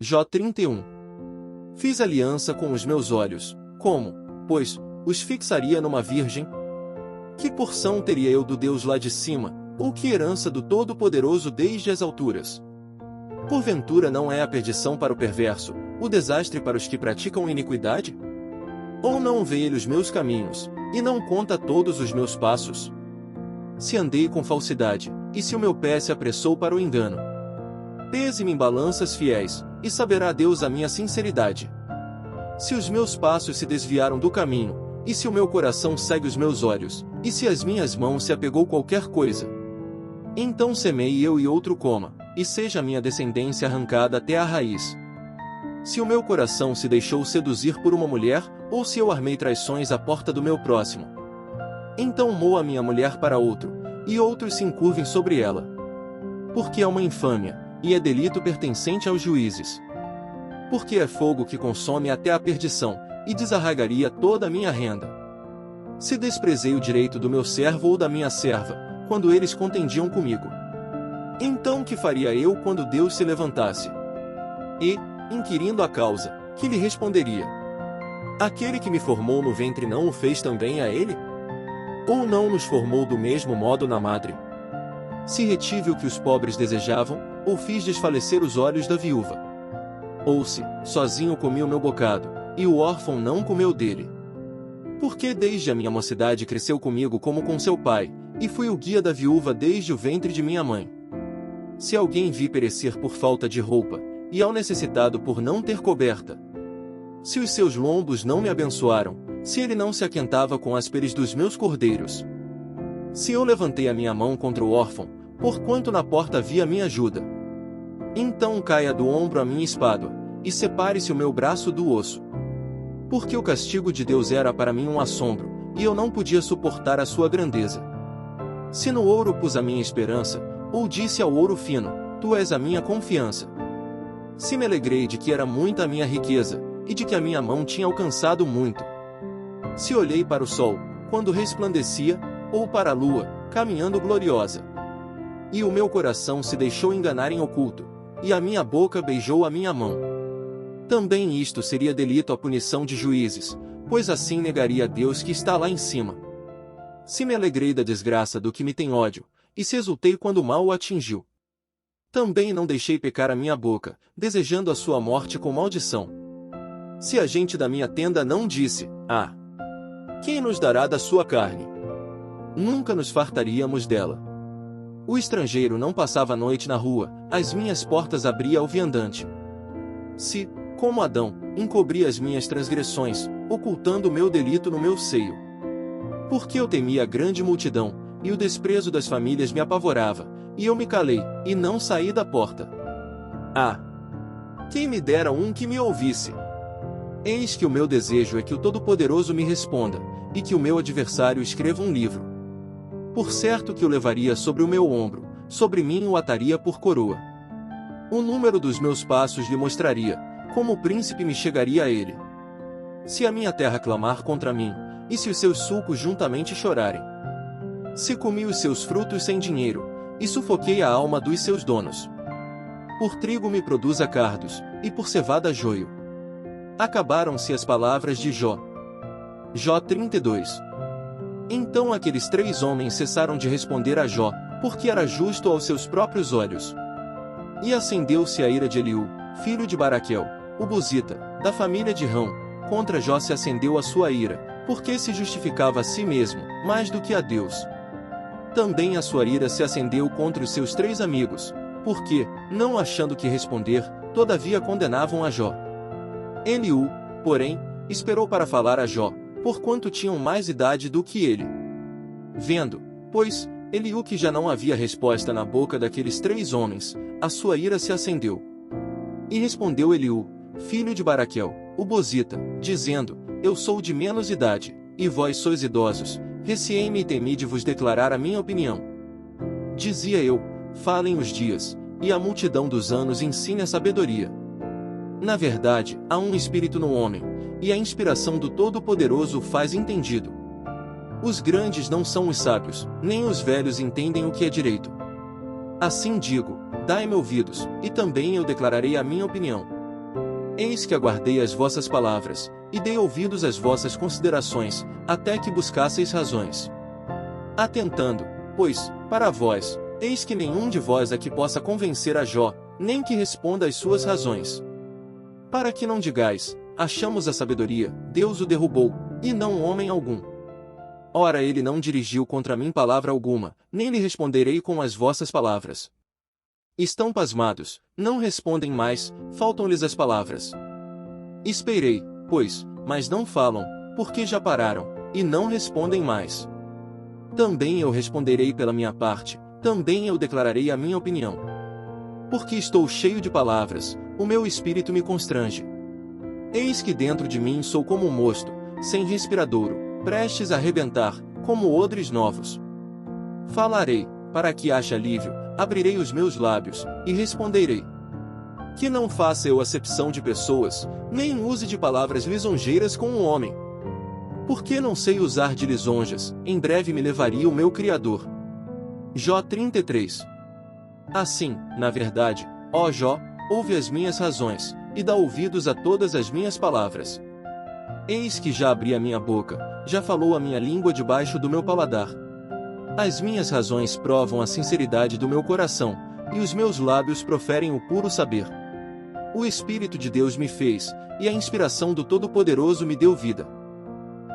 Jó 31. Fiz aliança com os meus olhos. Como, pois, os fixaria numa virgem? Que porção teria eu do Deus lá de cima, ou que herança do Todo-Poderoso desde as alturas? Porventura não é a perdição para o perverso, o desastre para os que praticam iniquidade? Ou não vê ele os meus caminhos, e não conta todos os meus passos? Se andei com falsidade, e se o meu pé se apressou para o engano? Pese-me em balanças fiéis, e saberá Deus a minha sinceridade. Se os meus passos se desviaram do caminho, e se o meu coração segue os meus olhos, e se as minhas mãos se apegou qualquer coisa, então semeie eu e outro coma, e seja a minha descendência arrancada até a raiz. Se o meu coração se deixou seduzir por uma mulher, ou se eu armei traições à porta do meu próximo, então moa minha mulher para outro, e outros se encurvem sobre ela. Porque é uma infâmia, e é delito pertencente aos juízes. Porque é fogo que consome até a perdição, e desarraigaria toda a minha renda. Se desprezei o direito do meu servo ou da minha serva, quando eles contendiam comigo, então que faria eu quando Deus se levantasse? E, inquirindo a causa, que lhe responderia? Aquele que me formou no ventre não o fez também a ele? Ou não nos formou do mesmo modo na madre? Se retive o que os pobres desejavam, ou fiz desfalecer os olhos da viúva? Ou se, sozinho comi o meu bocado, e o órfão não comeu dele? Porque desde a minha mocidade cresceu comigo como com seu pai, e fui o guia da viúva desde o ventre de minha mãe. Se alguém vi perecer por falta de roupa, e ao necessitado por não ter coberta, se os seus lombos não me abençoaram, se ele não se aquentava com as peles dos meus cordeiros, se eu levantei a minha mão contra o órfão, porquanto na porta vi a minha ajuda, então caia do ombro a minha espádua, e separe-se o meu braço do osso. Porque o castigo de Deus era para mim um assombro, e eu não podia suportar a sua grandeza. Se no ouro pus a minha esperança, ou disse ao ouro fino, tu és a minha confiança. Se me alegrei de que era muita a minha riqueza, e de que a minha mão tinha alcançado muito. Se olhei para o sol, quando resplandecia, ou para a lua, caminhando gloriosa, e o meu coração se deixou enganar em oculto, e a minha boca beijou a minha mão. Também isto seria delito à punição de juízes, pois assim negaria a Deus que está lá em cima. Se me alegrei da desgraça do que me tem ódio, e se exultei quando o mal o atingiu, também não deixei pecar a minha boca, desejando a sua morte com maldição. Se a gente da minha tenda não disse, ah, quem nos dará da sua carne? Nunca nos fartaríamos dela. O estrangeiro não passava a noite na rua, as minhas portas abria ao viandante. Se, como Adão, encobri as minhas transgressões, ocultando o meu delito no meu seio. Porque eu temia a grande multidão, e o desprezo das famílias me apavorava, e eu me calei, e não saí da porta. Ah! Quem me dera um que me ouvisse! Eis que o meu desejo é que o Todo-Poderoso me responda, e que o meu adversário escreva um livro. Por certo que o levaria sobre o meu ombro, sobre mim o ataria por coroa. O número dos meus passos lhe mostraria, como o príncipe me chegaria a ele. Se a minha terra clamar contra mim, e se os seus sulcos juntamente chorarem. Se comi os seus frutos sem dinheiro, e sufoquei a alma dos seus donos. Por trigo me produza cardos, e por cevada joio. Acabaram-se as palavras de Jó. Jó 32. Então aqueles 3 homens cessaram de responder a Jó, porque era justo aos seus próprios olhos. E acendeu-se a ira de Eliú, filho de Baraquel, o Buzita, da família de Rão. Contra Jó se acendeu a sua ira, porque se justificava a si mesmo, mais do que a Deus. Também a sua ira se acendeu contra os seus 3 amigos, porque, não achando que responder, todavia condenavam a Jó. Eliú, porém, esperou para falar a Jó, porquanto tinham mais idade do que ele. Vendo, pois, Eliú que já não havia resposta na boca daqueles 3 homens, a sua ira se acendeu. E respondeu Eliú, filho de Baraquel, o Bozita, dizendo, eu sou de menos idade, e vós sois idosos, receei-me e temi de vos declarar a minha opinião. Dizia eu, falem os dias, e a multidão dos anos ensine a sabedoria. Na verdade, há um espírito no homem, e a inspiração do Todo-Poderoso o faz entendido. Os grandes não são os sábios, nem os velhos entendem o que é direito. Assim digo, dai-me ouvidos, e também eu declararei a minha opinião. Eis que aguardei as vossas palavras, e dei ouvidos às vossas considerações, até que buscasseis razões. Atentando, pois, para vós, eis que nenhum de vós aqui possa convencer a Jó, nem que responda às suas razões. Para que não digais, achamos a sabedoria, Deus o derrubou, e não homem algum. Ora ele não dirigiu contra mim palavra alguma, nem lhe responderei com as vossas palavras. Estão pasmados, não respondem mais, faltam-lhes as palavras. Esperei, pois, mas não falam, porque já pararam, e não respondem mais. Também eu responderei pela minha parte, também eu declararei a minha opinião. Porque estou cheio de palavras, o meu espírito me constrange. Eis que dentro de mim sou como um mosto, sem respiradouro, prestes a arrebentar, como odres novos. Falarei, para que ache alívio, abrirei os meus lábios, e responderei. Que não faça eu acepção de pessoas, nem use de palavras lisonjeiras com um homem. Porque não sei usar de lisonjas, em breve me levaria o meu Criador. Jó 33. Assim, na verdade, ó Jó, ouve as minhas razões, e dá ouvidos a todas as minhas palavras. Eis que já abri a minha boca, já falou a minha língua debaixo do meu paladar. As minhas razões provam a sinceridade do meu coração, e os meus lábios proferem o puro saber. O Espírito de Deus me fez, e a inspiração do Todo-Poderoso me deu vida.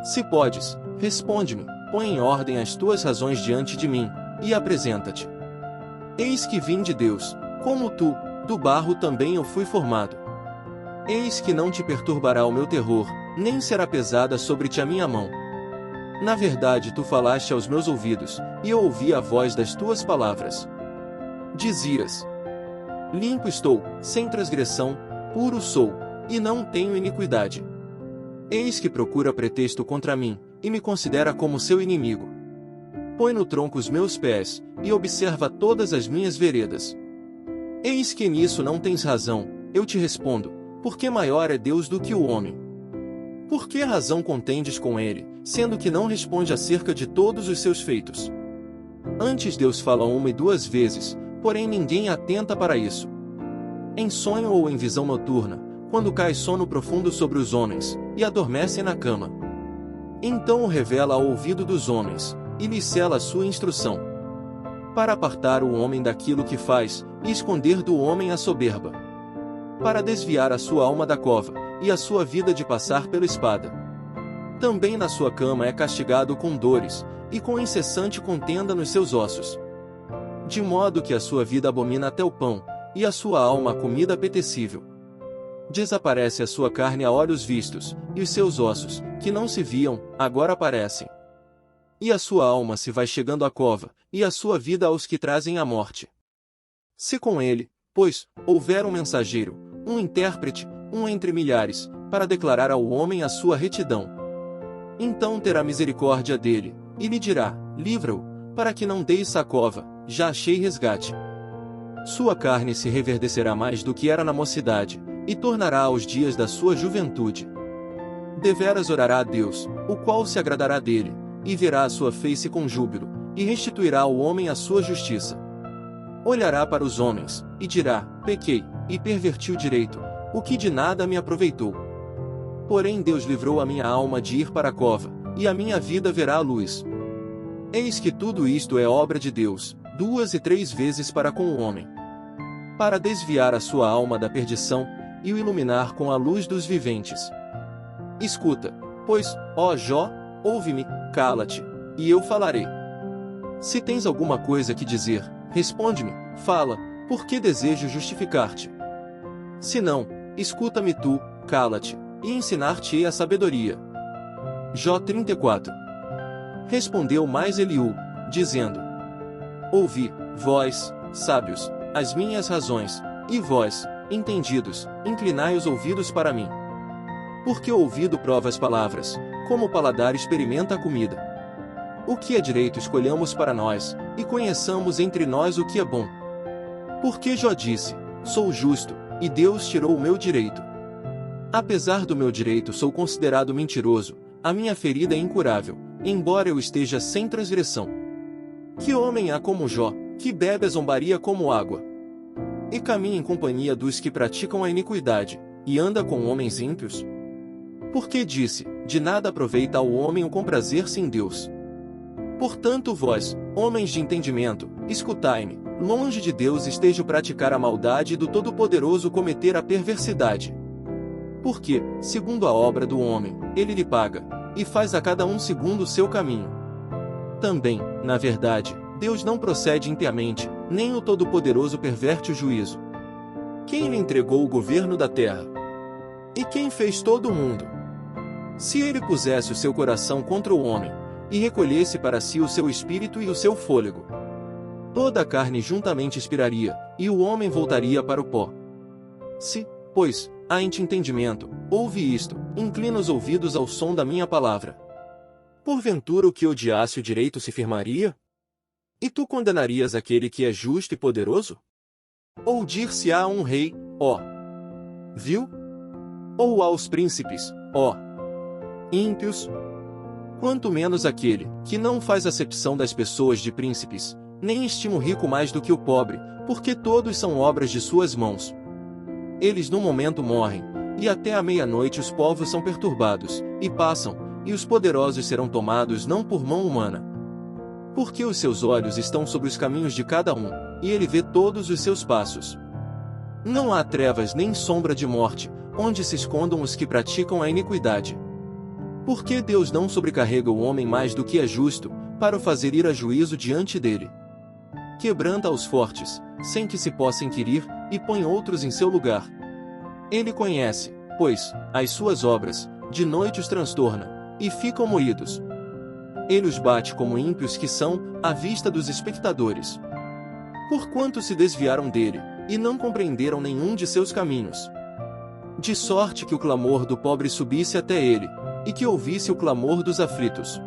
Se podes, responde-me, põe em ordem as tuas razões diante de mim, e apresenta-te. Eis que vim de Deus, como tu, do barro também eu fui formado. Eis que não te perturbará o meu terror, nem será pesada sobre ti a minha mão. Na verdade tu falaste aos meus ouvidos, e eu ouvi a voz das tuas palavras. Dizias: limpo estou, sem transgressão, puro sou, e não tenho iniquidade. Eis que procura pretexto contra mim, e me considera como seu inimigo. Põe no tronco os meus pés, e observa todas as minhas veredas. Eis que nisso não tens razão, eu te respondo, porque maior é Deus do que o homem. Por que razão contendes com ele, sendo que não responde acerca de todos os seus feitos? Antes Deus fala 1 e 2 vezes, porém ninguém atenta para isso. Em sonho ou em visão noturna, quando cai sono profundo sobre os homens, e adormecem na cama. Então o revela ao ouvido dos homens, e lhes sela a sua instrução. Para apartar o homem daquilo que faz, e esconder do homem a soberba. Para desviar a sua alma da cova, e a sua vida de passar pela espada. Também na sua cama é castigado com dores, e com incessante contenda nos seus ossos. De modo que a sua vida abomina até o pão, e a sua alma a comida apetecível. Desaparece a sua carne a olhos vistos, e os seus ossos, que não se viam, agora aparecem. E a sua alma se vai chegando à cova, e a sua vida aos que trazem a morte. Se com ele, pois, houver um mensageiro, um intérprete, um entre milhares, para declarar ao homem a sua retidão. Então terá misericórdia dele, e lhe dirá, livra-o, para que não deixe a cova, já achei resgate. Sua carne se reverdecerá mais do que era na mocidade, e tornará aos dias da sua juventude. Deveras orará a Deus, o qual se agradará dele, e verá a sua face com júbilo, e restituirá ao homem a sua justiça. Olhará para os homens, e dirá, pequei, e perverti o direito, o que de nada me aproveitou. Porém Deus livrou a minha alma de ir para a cova, e a minha vida verá a luz. Eis que tudo isto é obra de Deus, 2 e 3 vezes para com o homem. Para desviar a sua alma da perdição, e o iluminar com a luz dos viventes. Escuta, pois, ó Jó, ouve-me, cala-te, e eu falarei. Se tens alguma coisa que dizer, responde-me, fala, porque desejo justificar-te. Se não, escuta-me tu, cala-te, e ensinar-te-ei a sabedoria. Jó 34. Respondeu mais Eliú, dizendo: ouvi, vós, sábios, as minhas razões, e vós, entendidos, inclinai os ouvidos para mim. Porque o ouvido prova as palavras, como o paladar experimenta a comida. O que é direito escolhamos para nós, e conheçamos entre nós o que é bom. Porque Jó disse, sou justo, e Deus tirou o meu direito. Apesar do meu direito sou considerado mentiroso, a minha ferida é incurável, embora eu esteja sem transgressão. Que homem há como Jó, que bebe a zombaria como água? E caminha em companhia dos que praticam a iniquidade, e anda com homens ímpios? Porque disse, de nada aproveita ao homem o comprazer-se em Deus. Portanto vós, homens de entendimento, escutai-me, longe de Deus esteja o praticar a maldade e do Todo-Poderoso cometer a perversidade. Porque, segundo a obra do homem, ele lhe paga, e faz a cada um segundo o seu caminho. Também, na verdade, Deus não procede impiamente, nem o Todo-Poderoso perverte o juízo. Quem lhe entregou o governo da terra? E quem fez todo o mundo? Se ele pusesse o seu coração contra o homem, e recolhesse para si o seu espírito e o seu fôlego, toda a carne juntamente expiraria, e o homem voltaria para o pó. Se, pois, há em ti entendimento, ouve isto, inclina os ouvidos ao som da minha palavra. Porventura o que odiasse o direito se firmaria? E tu condenarias aquele que é justo e poderoso? Ou dir-se-á a um rei, ó, vil? Ou aos príncipes, ó, ímpios? Quanto menos aquele, que não faz acepção das pessoas de príncipes, nem estima o rico mais do que o pobre, porque todos são obras de suas mãos. Eles num momento morrem, e até à meia-noite os povos são perturbados, e passam, e os poderosos serão tomados não por mão humana. Porque os seus olhos estão sobre os caminhos de cada um, e ele vê todos os seus passos. Não há trevas nem sombra de morte, onde se escondam os que praticam a iniquidade. Porque Deus não sobrecarrega o homem mais do que é justo, para o fazer ir a juízo diante dele. Quebranta aos fortes, sem que se possa inquirir, e põe outros em seu lugar. Ele conhece, pois, as suas obras, de noite os transtorna, e ficam moídos. Ele os bate como ímpios que são, à vista dos espectadores. Porquanto se desviaram dele, e não compreenderam nenhum de seus caminhos. De sorte que o clamor do pobre subisse até ele, e que ouvisse o clamor dos aflitos.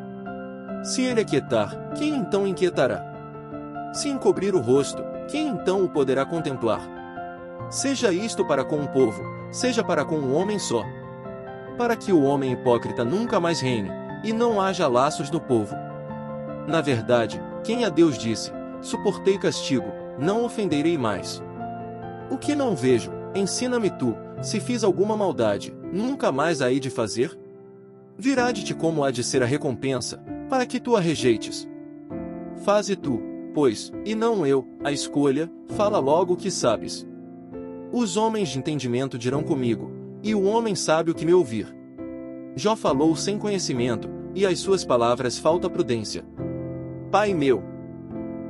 Se ele aquietar, quem então inquietará? Se encobrir o rosto, quem então o poderá contemplar? Seja isto para com o povo, seja para com um homem só. Para que o homem hipócrita nunca mais reine, e não haja laços no povo. Na verdade, quem a Deus disse, suportei castigo, não ofenderei mais. O que não vejo, ensina-me tu, se fiz alguma maldade, nunca mais a hei de fazer? Virá de ti como há de ser a recompensa, para que tu a rejeites. Faze tu, pois, e não eu, a escolha, fala logo o que sabes. Os homens de entendimento dirão comigo, e o homem sábio que me ouvir. Jó falou sem conhecimento, e às suas palavras falta prudência. Pai meu!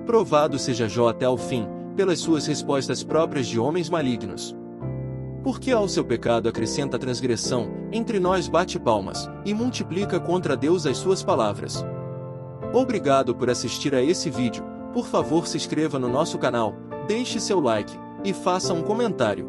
Provado seja Jó até ao fim, pelas suas respostas próprias de homens malignos. Porque ao seu pecado acrescenta a transgressão, entre nós bate palmas, e multiplica contra Deus as suas palavras. Obrigado por assistir a esse vídeo, por favor se inscreva no nosso canal, deixe seu like, e faça um comentário.